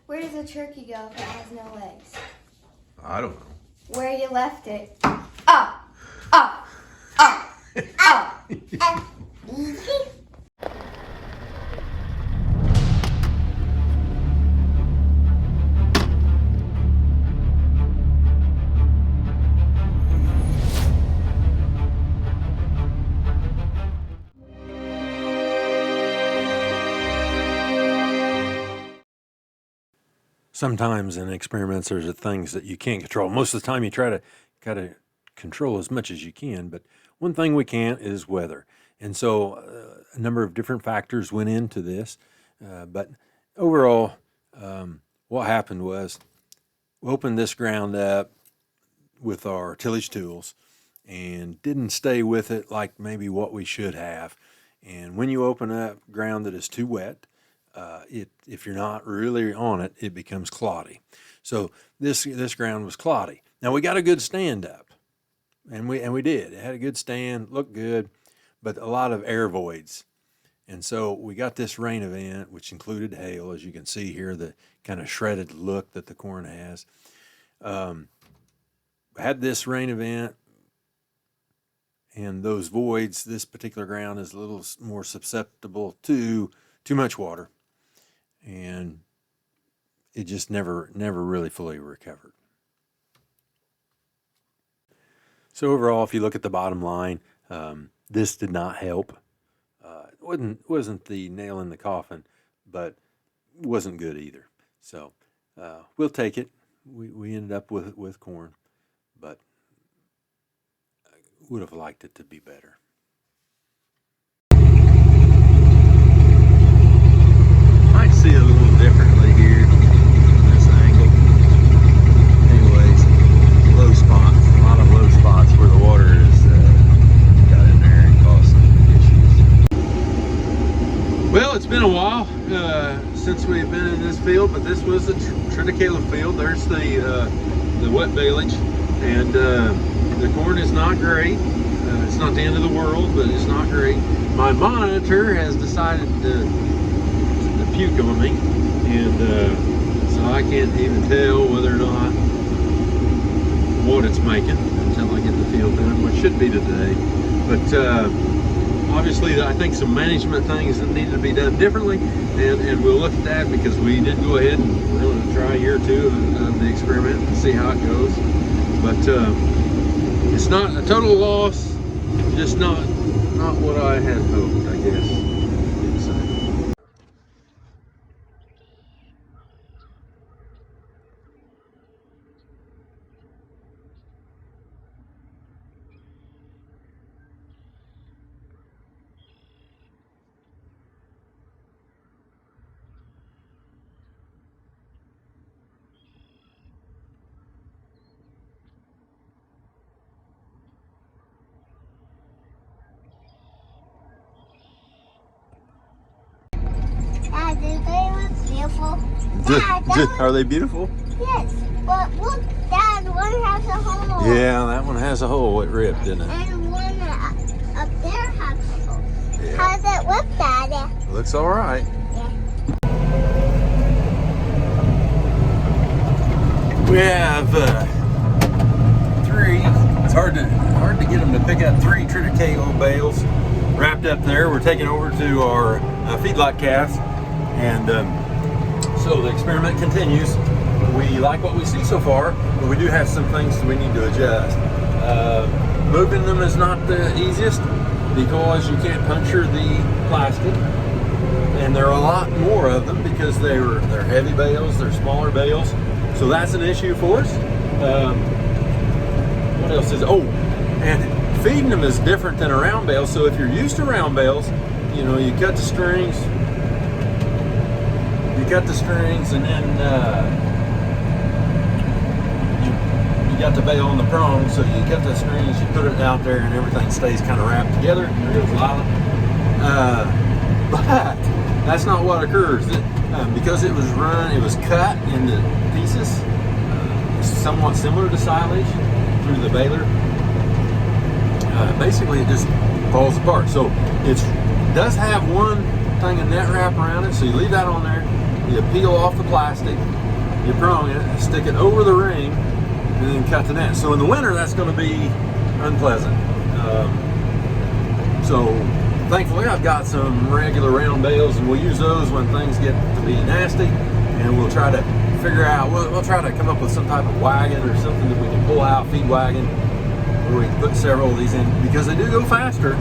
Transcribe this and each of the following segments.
Where does a turkey go if it has no legs? I don't know. Where you left it. Up, up, up, up. Sometimes in experiments, there's things that you can't control. Most of the time, you try to control as much as you can, but one thing we can't is weather. And so a number of different factors went into this. But overall, what happened was we opened this ground up with our tillage tools and didn't stay with it like maybe what we should have. And when you open up ground that is too wet, if you're not really on it, it becomes cloddy. So this ground was cloddy. Now we got a good stand up, and we did. It had a good stand, looked good, but a lot of air voids. And so we got this rain event, which included hail, as you can see here, the kind of shredded look that the corn has. Had this rain event, and those voids, this particular ground is a little more susceptible to too much water. And it just never really fully recovered. So overall, if you look at the bottom line, this did not help. It wasn't the nail in the coffin, but wasn't good either. So we'll take it. We ended up with corn, but I would have liked it to be better. See it a little differently here from this angle. Anyways, low spots, a lot of low spots where the water is got in there and caused some issues. Well, it's been a while since we've been in this field, but this was the Triticale field. There's the wet baleage, and the corn is not great. It's not the end of the world, but it's not great. My monitor has decided to puke on me, and so I can't even tell whether or not what it's making until I get the field done, which should be today. But obviously I think some management things that need to be done differently, and we'll look at that because we did go ahead and we're going to try a year or two of the experiment and see how it goes. But it's not a total loss, just not what I had hoped, I guess. Dad, they look beautiful. Dad, Are they beautiful? yes, but look, Dad, one has a hole. Yeah, that one has a hole. It ripped, didn't it? And one up there has a hole. Yeah. How's it look, Dad? Looks all right. Yeah. We have three. It's hard to get them to pick up 3 Triticale bales wrapped up there. We're taking over to our feedlot calves, and so the experiment continues. We like what we see so far, but we do have some things that we need to adjust. Moving them is not the easiest because you can't puncture the plastic, and there are a lot more of them because they're heavy bales, they're smaller bales, so that's an issue for us. What else is? Oh, and feeding them is different than a round bale. So if you're used to round bales, you know, you cut the strings, and then you got the bale on the prong. So you cut the strings, you put it out there, and everything stays kind of wrapped together. There goes Lila. But that's not what occurs. Because it was cut into pieces, somewhat similar to silage through the baler. Basically, it just falls apart. So it does have one thing, a net wrap around it. So you leave that on there. you peel off the plastic, you prong it, stick it over the ring, and then cut the net. So in the winter, that's going to be unpleasant. So thankfully, I've got some regular round bales, and we'll use those when things get to be nasty, and we'll try to figure out, we'll try to come up with some type of wagon or something that we can pull out, feed wagon, where we can put several of these in, because they do go faster,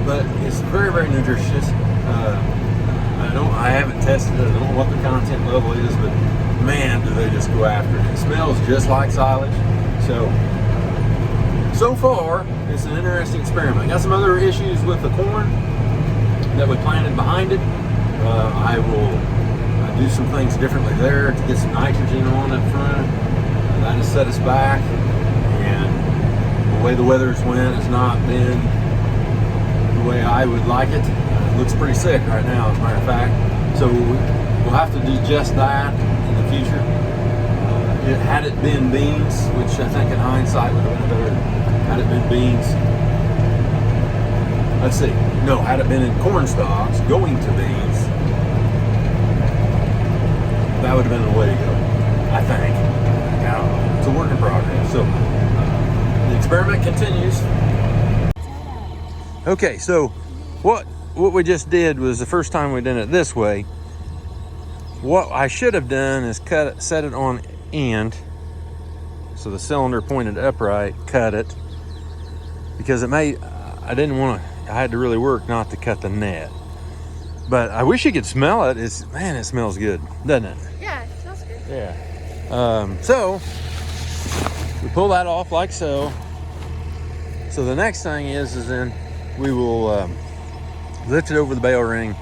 but it's very, very nutritious. I haven't tested it, I don't know what the content level is, but man, do they just go after it. It smells just like silage. So far, it's an interesting experiment. Got some other issues with the corn that we planted behind it. I will do some things differently there to get some nitrogen on up front. That has set us back, and the way the weather's went has not been the way I would like it. It looks pretty sick right now, as a matter of fact. So we'll have to do just that in the future. Had it been beans, which I think in hindsight would have been better. Had it been beans, let's see, no, had it been in corn stalks going to beans, that would have been the way to go, I think. I don't know. It's a work in progress. So the experiment continues. Okay, so what we just did was the first time we did it this way. What I should have done is set it on end, so the cylinder pointed upright, cut it, because I had to really work not to cut the net. But I wish you could smell it. Man, it smells good, doesn't it? Yeah, it smells good. Yeah. So we pull that off like so. So the next thing is then we will lift it over the bale ring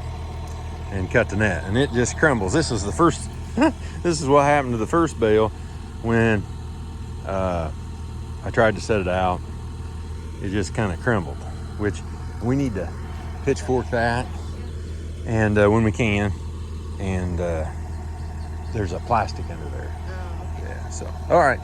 and cut the net, and it just crumbles. This is the first. This is what happened to the first bale when I tried to set it out. It just kind of crumbled, which we need to pitchfork that, and when we can, and there's a plastic under there. Yeah, so all right.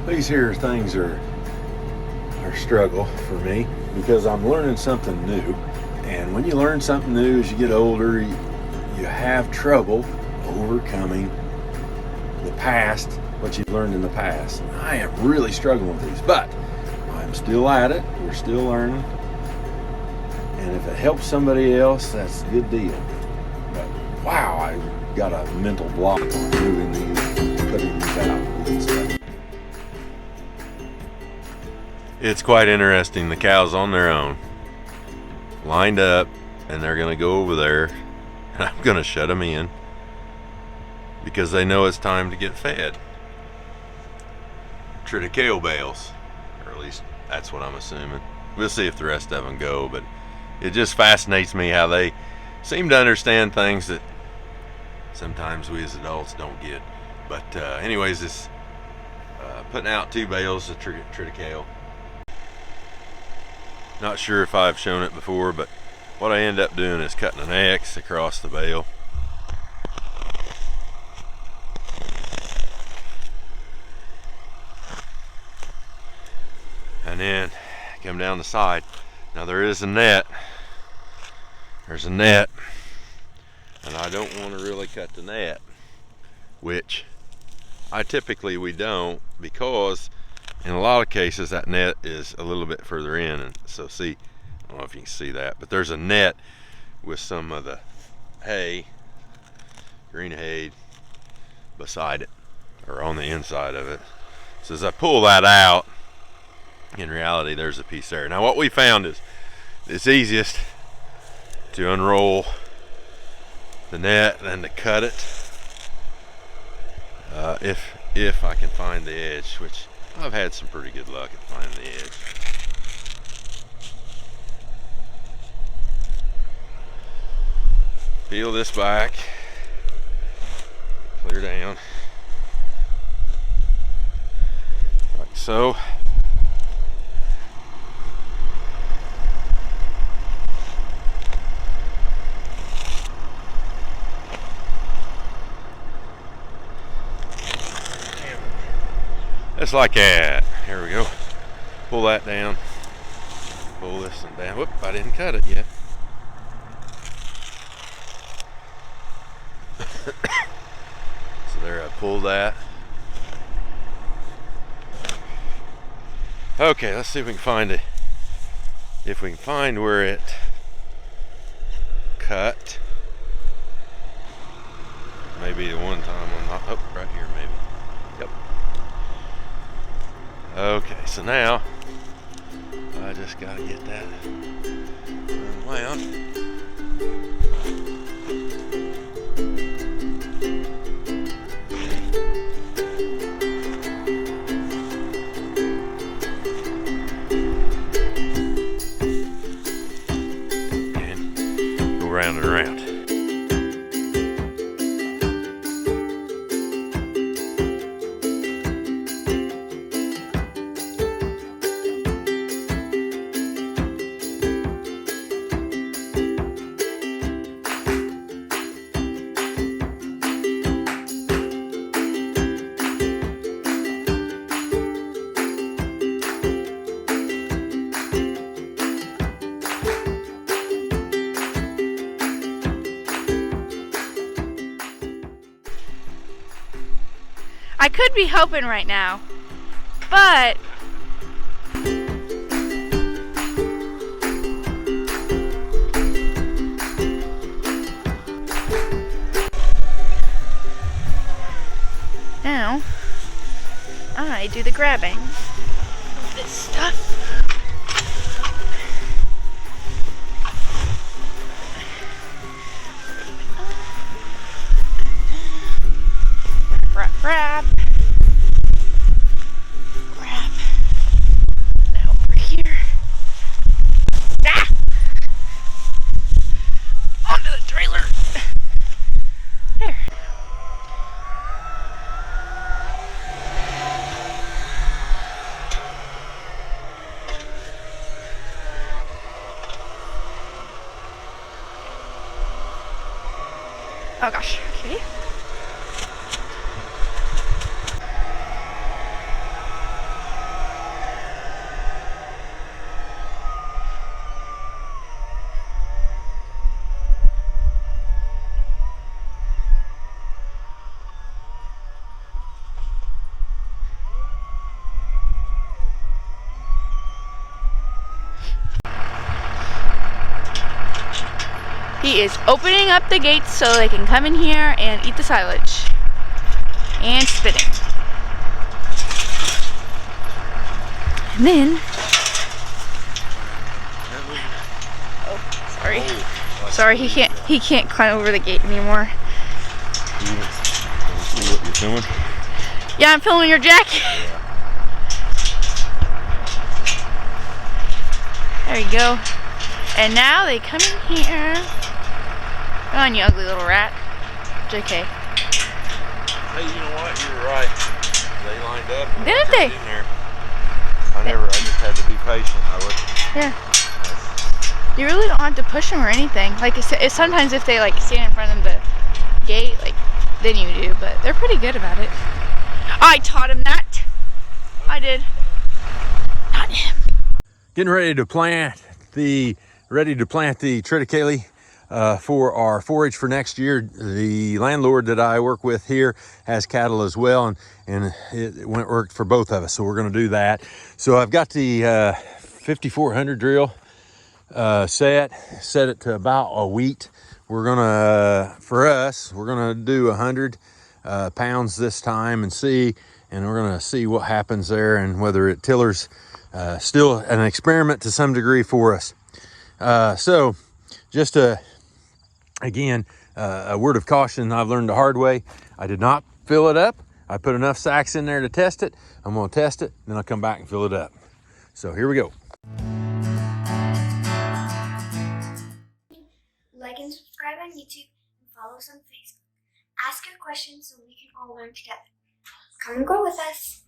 These here things are a struggle for me, because I'm learning something new, and when you learn something new as you get older, you have trouble overcoming the past, what you've learned in the past. And I am really struggling with these, but I'm still at it. We're still learning, and if it helps somebody else, that's a good deal. But wow, I got a mental block on moving these, putting these out and stuff. It's quite interesting. The cows on their own, lined up, and they're going to go over there, and I'm going to shut them in because they know it's time to get fed. Triticale bales, or at least that's what I'm assuming. We'll see if the rest of them go, but it just fascinates me how they seem to understand things that sometimes we as adults don't get. But anyways, it's putting out 2 bales of triticale. Not sure if I've shown it before, but what I end up doing is cutting an X across the bale. And then come down the side. Now there is a net. There's a net. And I don't want to really cut the net, which we don't, because in a lot of cases that net is a little bit further in, and so see, I don't know if you can see that, but there's a net with some of the hay, green hay, beside it, or on the inside of it. So as I pull that out, in reality, there's a piece there. Now what we found is it's easiest to unroll the net and to cut it if I can find the edge, which I've had some pretty good luck at finding the edge. Peel this back, clear down, like so. Just like that. Here we go. Pull that down. Pull this one down. Whoop, I didn't cut it yet. So there, I pulled that. Okay, let's see if we can find it. If we can find where it cut. Maybe the one time I'm not. Oh, right here maybe. Yep. Okay, so now I just gotta get that unwound. And go round and around. I could be helping right now, but now I do the grabbing of this stuff. Grab. Now over here. Ah! Onto the trailer. There. Oh gosh. Okay. He is opening up the gates so they can come in here and eat the silage. And spitting. And then... Oh, sorry. Sorry, he can't climb over the gate anymore. See what you're filming? Yeah, I'm filming your jacket. There you go. And now they come in here. Come on, you ugly little rat. JK. Hey, you know what? You're right. They lined up. And Didn't they? In there. I just had to be patient. Yeah. You really don't have to push them or anything. Like it's sometimes if they like stand in front of the gate, like then you do. But they're pretty good about it. I taught him that. I did. Not him. Getting ready to plant the triticale for our forage for next year. The landlord that I work with here has cattle as well, and it worked for both of us, so we're going to do that. So I've got the 5400 drill set it to about a wheat. We're gonna we're gonna do 100 pounds this time and we're gonna see what happens there and whether it tillers still an experiment to some degree for us. So just again, a word of caution I've learned the hard way. I did not fill it up. I put enough sacks in there to test it. I'm going to test it, then I'll come back and fill it up. So here we go. Like and subscribe on YouTube and follow us on Facebook. Ask your questions so we can all learn together. Come and grow with us.